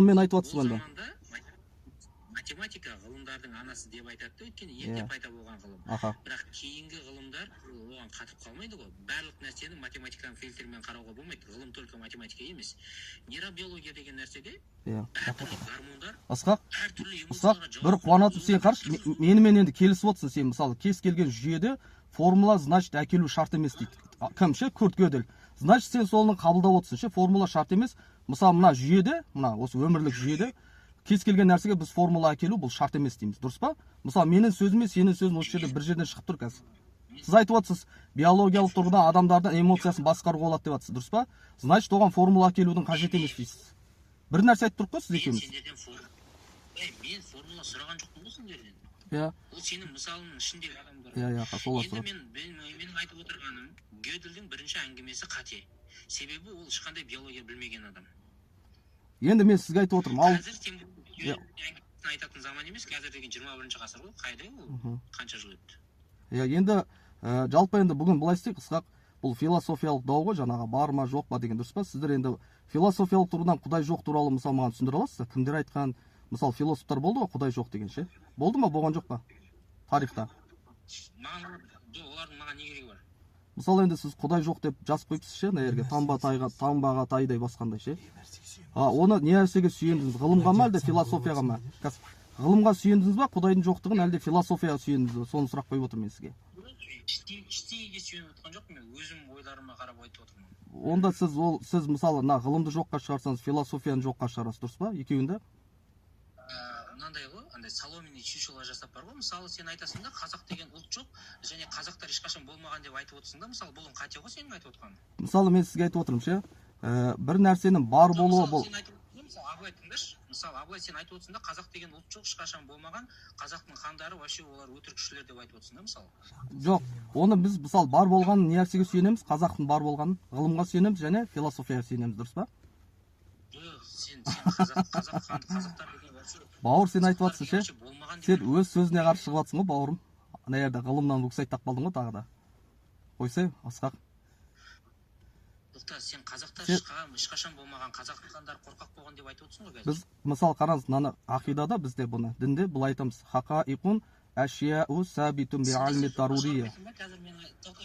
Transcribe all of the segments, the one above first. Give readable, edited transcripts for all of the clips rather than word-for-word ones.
ғылыммен айтып жатсыз Бұл онда. заманда математика ғылымдардың анасы деп айтады да, өйткені ерте пайда болған ғылым. Бірақ кейінгі ғылымдар оған қатып қалмайды ғой. Барлық нәрсені математиканың фильтрімен қарауға болмайды. Ғылым только математика емес. Нейробиология деген нәрседе әртүрлі гормондар, әртүрлі эмоцияларға жауап. Бір қуанатым сен қаршы, менімен енді келісіп отырсың сен, мысалы, кез келген жүйеде формула значит әкелу шарт емес дейді. Кім ше? Курт Gödel. Значит, сен соны қабылдап отырсың ше, формула шарт емес. Мысалы, мына жүйеде, мына осы өмірлік жүйеде кез келген нәрсеге біз формула әкелу бұл шарт емес дейміз, дұрыс па? Мысалы, менің сөзіме сенің сөзің осы жерде бір жерден шығып тұр қазір. Сіз айтып отырсыз, биологиялық тұрғыдан адамдардың эмоциясын басқаруға болады деп жатсыз, дұрыс па? Значит, оған формула әкелудің қажет емес дейсіз. Бір нәрсе айтып тұрып қой сіз екеуміз. Мен формула сұраған жоқпын ғой сендерден. Ол сенің мысалыңның ішіндегі адамдар. Енді менің айтып отырғаным, Gödel'дің бірінші әңгімесі қате. Себебі ол ешқандай биология білмеген адам. Енді мен сізге айтып отырмын. Қазір сен айтатын заман емес, қазір деген 21-ші ғасыр ғой, қайда ол? Қанша жыл өтті? Енді жалпы енді бүгін былай істейік, қысқақ, бұл философиялық дау ғой, жаңағы бар ма жоқ па деген, дұрыс па? Сіздер енді философиялық тұрғыдан Құдай жоқ туралы мысалы маған түсіндіре аласыз? Кімдер айтқан? Мысалы философтар болды ғой, Құдай жоқ деген ше? Болды ма, болған жоқ па? Тарихта. Олардың маған не керегі бар? Мысалы енді сіз Құдай жоқ деп жазып қойыпсыз ше, мына жерге таңбаға тайдай басқандай ше. Оны не нәрсеге сүйендіңіз? Ғылымға ма әлде философияға ма? Ғылымға сүйендіңіз ба, Құдайдың жоқтығын әлде философияға сүйендіңіз ба? Соны сұрақ қойып отырмын мен сізге. Ештеңеге сүйеніп отырған жоқпын, мен өзім ойларыма қарап айтып отырмын. Онда сіз мысалы ғылымды жоққа шығарсаңыз, философияны жоққа шығарасыз, дұрыс па? Екеуінде? Мынандай ғой, андай соломенный чучело жасап бар ғой. Мысалы, сен айтасың да, қазақ деген ұлт жоқ, және қазақтар ешқашан болмаған деп айтып отырсың да, мысалы, бұның қате ғой сенің айтып отырғаның. Мысалы, мен сізге айтып отырмын ше, бір нәрсенің бар болуы бұл. Мысалы, Абылай тыңдашы. Мысалы, Абылай сен айтып отырсың да, қазақ деген ұлт жоқ, ешқашан болмаған, қазақтың хандары вообще олар өтірікшілер деп айтып отырсың да, мысалы. Жоқ, оны біз мысалы бар болған не нәрсеге сүйенеміз? Қазақтың бар болғанын, ғылымға сүйенеміз және философияға сүйенеміз, дұрыс па? Сен қазақтар бауыр, сен айтып жатсың ше? Сен өз сөзіне қарсы шығып жатсың ғой, бауырым. Ана жерде ғылымнан буксайт тап қалдың ғой тағы да. Қойсай, Асқақ. Сен қазақтар ешқашан болмаған, қазақтың хандары қорқақ болған деп айтып отырсың ғой қазір. Біз мысалы қараңыз, мынаны ақидада бізде бұны, дінде былай айтамыз. Хақаиқун әшияу сабитун би'алми дарурия. Қазір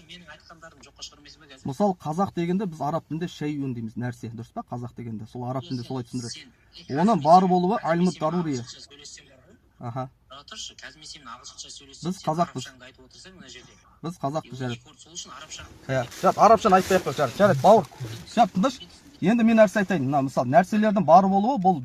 менің айтқандарым жоққа шығармайсың ба қазір? Мысалы қазақ дегенде біз араб тілінде шайун дейміз, нәрсе, дұрыс па? Қазақ дегенде сол араб тілінде солай түсіндіреді. Оның бар болуы альму дарурия. Аха. Тұршы, қазір мен сенің ағылшынша сөйлессем, біз қазақпыз. арабшаңды айтып отырсың мына жерде. Біз қазақпыз жарайды. Сол үшін арабша. Жарайды, арабшаны айтпай-ақ қой, жарайды, бауыр. Жарайды, тыңдашы. Енді мен нәрсе айтайын. Мына мысалы нәрселердің бар болуы бұл